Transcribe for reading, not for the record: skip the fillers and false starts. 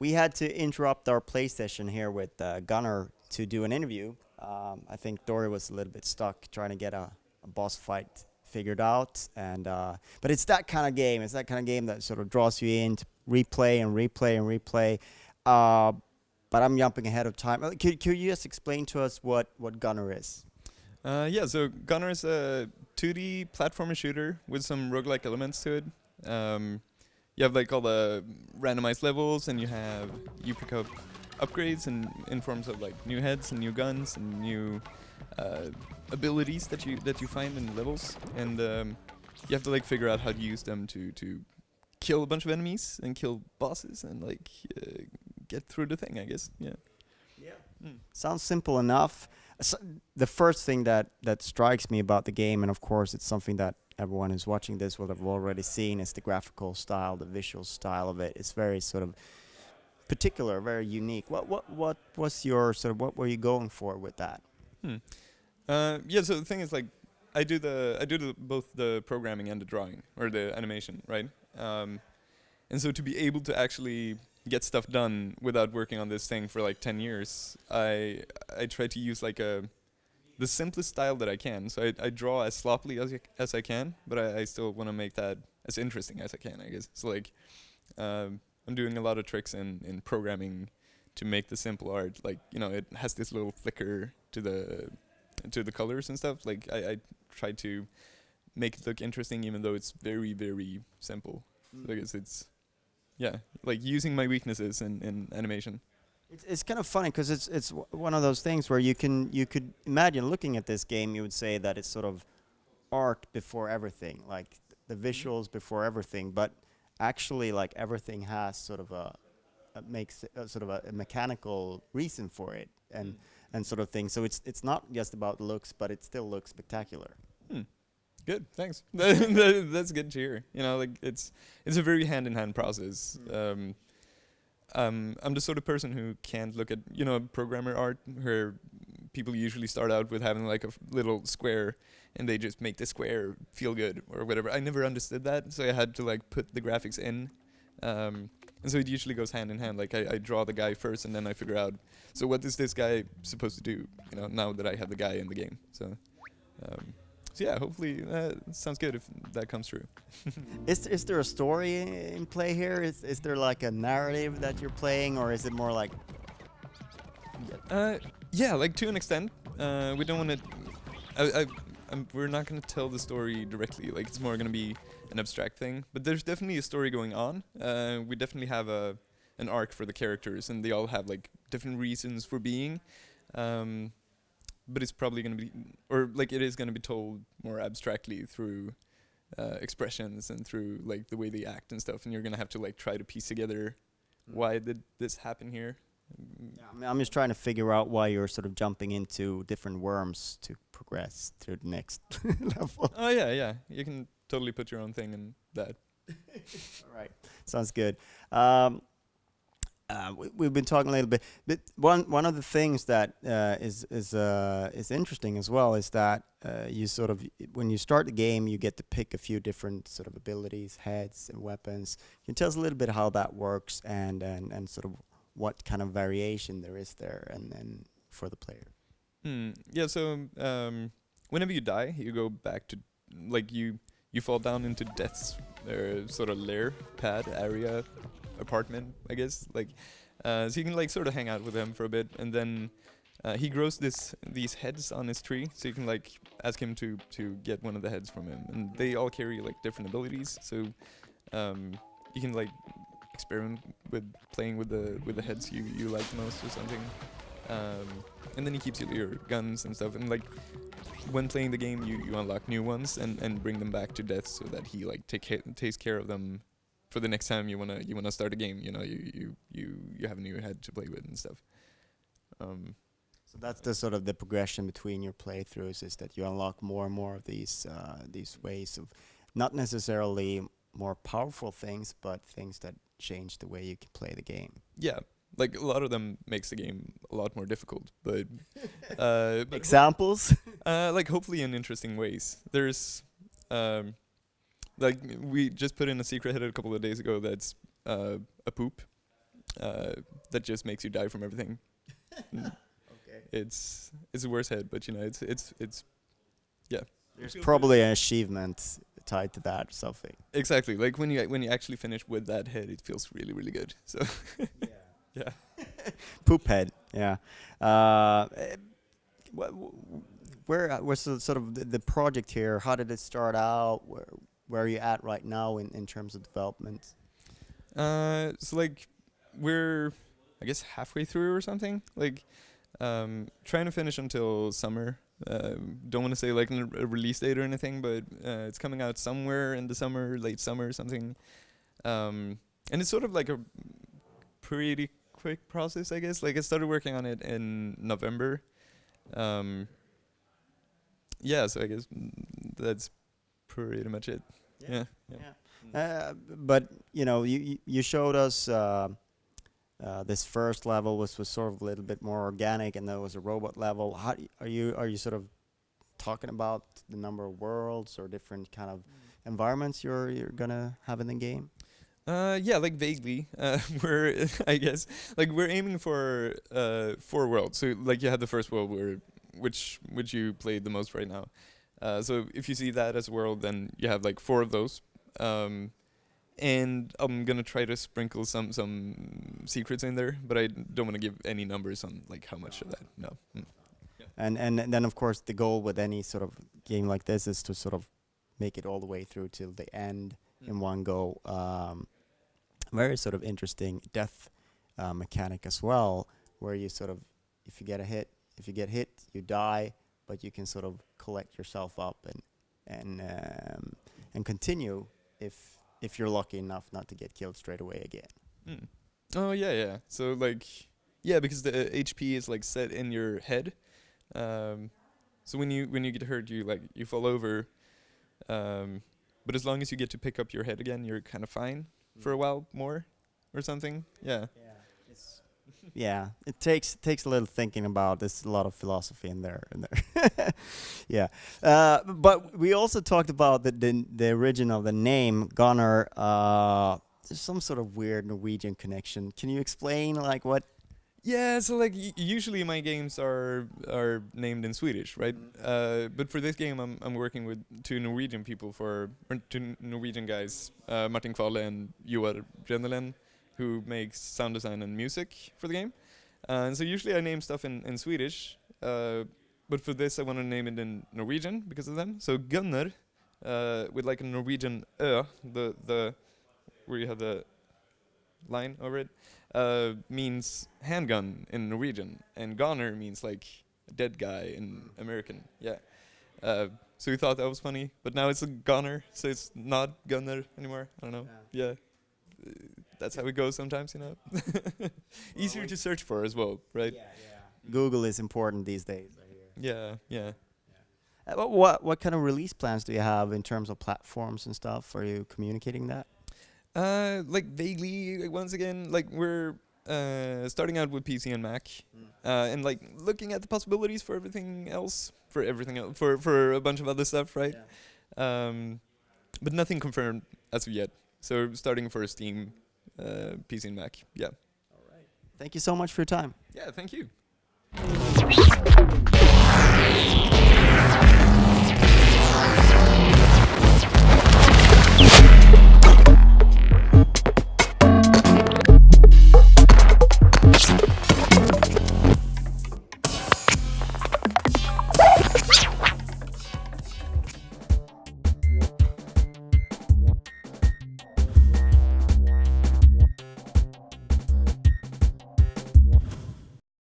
We had to interrupt our play session here with Gonner to do an interview. I think Dory was a little bit stuck trying to get a boss fight figured out, and but it's that kind of game. It's that kind of game that sort of draws you in to replay and replay and replay. But I'm jumping ahead of time. Could you just explain to us what Gonner is? Yeah, so Gonner is a 2D platformer shooter with some roguelike elements to it. You have like all the randomized levels, and you pick up upgrades in forms of like new heads and new guns and new abilities that you find in levels, and you have to like figure out how to use them to kill a bunch of enemies and kill bosses and like get through the thing, I guess. Yeah. Sounds simple enough. So the first thing that strikes me about the game, and of course it's something that everyone who's watching this will have already seen, is the graphical style, the visual style of it. It's very sort of particular, very unique. What was your sort of, what were you going for with that? Yeah, so the thing is, like, I do both the programming and the drawing, or the animation, right? And so to be able to actually get stuff done without working on this thing for like 10 years, I try to use like the simplest style that I can. So I draw as sloppily as I can, but I still want to make that as interesting as I can, I guess. So like, I'm doing a lot of tricks in programming to make the simple art. Like, you know, it has this little flicker to the colors and stuff. Like, I try to make it look interesting, even though it's very, very simple. So I guess it's, yeah, like using my weaknesses in animation. It's kind of funny because it's one of those things where you could imagine looking at this game, you would say that it's sort of art before everything, like the visuals before everything, but actually like everything has sort of makes sort of a mechanical reason for it and sort of thing. So it's not just about looks, but it still looks spectacular. Good, thanks. That's good to hear. You know, like it's a very hand-in-hand process. I'm the sort of person who can't look at, you know, programmer art where people usually start out with having like a little square and they just make the square feel good or whatever. I never understood that, so I had to like put the graphics in. And so it usually goes hand in hand. Like I draw the guy first and then I figure out, so what is this guy supposed to do, you know, now that I have the guy in the game. So yeah, hopefully that sounds good if that comes true. Is there a story in play here? Is there like a narrative that you're playing, or is it more like? Yeah, like to an extent. We don't want to. We're not going to tell the story directly. Like it's more going to be an abstract thing. But there's definitely a story going on. We definitely have an arc for the characters, and they all have like different reasons for being. But it's probably going to be, or like it is going to be told more abstractly through expressions and through like the way they act and stuff, and you're going to have to like try to piece together why did this happen here. Yeah, I mean, I'm just trying to figure out why you're sort of jumping into different worms to progress to the next level. Oh yeah, you can totally put your own thing in that. All right, sounds good. We've been talking a little bit, but one of the things that is interesting as well is that you sort of, when you start the game, you get to pick a few different sort of abilities, heads, and weapons. Can you tell us a little bit how that works and sort of what kind of variation there is there and for the player? Yeah, so whenever you die, you go back to, like, you fall down into death's sort of lair, pad, area, apartment, I guess. Like, so you can like sort of hang out with him for a bit, and then he grows these heads on his tree, so you can like ask him to get one of the heads from him, and they all carry like different abilities. So you can like experiment with playing with the heads you like the most or something. And then he keeps your guns and stuff, and like when playing the game, you unlock new ones and bring them back to death, so that he like takes care of them for the next time you wanna start a game. You know, you have a new head to play with and stuff. So that's the sort of the progression between your playthroughs, is that you unlock more and more of these ways of not necessarily more powerful things, but things that change the way you can play the game. Yeah, like a lot of them makes the game a lot more difficult, but examples. Like hopefully in interesting ways. There's like we just put in a secret head a couple of days ago that's a poop that just makes you die from everything. Okay. It's a worse head, but you know it's yeah. There's probably an achievement tied to that or something. Exactly. Like when you actually finish with that head, it feels really really good. So yeah. Poop head. Yeah. Where was the sort of the project here? How did it start out? Where are you at right now in terms of development? So like we're I guess halfway through or something. Like trying to finish until summer. Don't want to say like a release date or anything, but it's coming out somewhere in the summer, late summer or something. And it's sort of like a pretty quick process, I guess. Like I started working on it in November. Yeah, so I guess that's pretty much it. Yeah. But you know, you showed us this first level was sort of a little bit more organic, and there was a robot level. How are you sort of talking about the number of worlds or different kind of environments you're gonna have in the game? Yeah, like vaguely. We're I guess like we're aiming for 4 worlds. So like you have the first world which you played the most right now. So if you see that as a world, then you have like 4 of those. And I'm gonna try to sprinkle some secrets in there, but I don't want to give any numbers on like how much of that. No. And then of course the goal with any sort of game like this is to sort of make it all the way through till the end in one go. Very sort of interesting death mechanic as well, where you sort of if you get hit, you die, but you can sort of collect yourself up and continue if you're lucky enough not to get killed straight away again. Oh yeah. So like because the HP is like set in your head. So when you get hurt, you fall over. But as long as you get to pick up your head again, you're kind of fine for a while more, or something. Yeah. Yeah, it takes a little thinking about. There's a lot of philosophy in there. Yeah, but we also talked about the origin of the name Gonner. There's some sort of weird Norwegian connection. Can you explain like what? Yeah, so like usually my games are named in Swedish, right? But for this game, I'm working with 2 Norwegian people or 2 Norwegian guys, Martin Kvale and Joar Brennelen, who makes sound design and music for the game. And so usually I name stuff in Swedish, but for this I want to name it in Norwegian because of them. So Gonner, with like a Norwegian the where you have the line over it, means handgun in Norwegian, and Gonner means like a dead guy in American. Yeah. So we thought that was funny, but now it's a Gonner, so it's not Gunner anymore. I don't know. Yeah. That's how it goes sometimes, you know. Easier to search for as well, right? Yeah. Google is important these days, I hear. Yeah. What kind of release plans do you have in terms of platforms and stuff? Are you communicating that? Like vaguely, once again, like we're starting out with PC and Mac, and like looking at the possibilities for everything else, for a bunch of other stuff, right? Yeah. But nothing confirmed as of yet. So starting for Steam, PC and Mac. Yeah. All right. Thank you so much for your time. Yeah, thank you.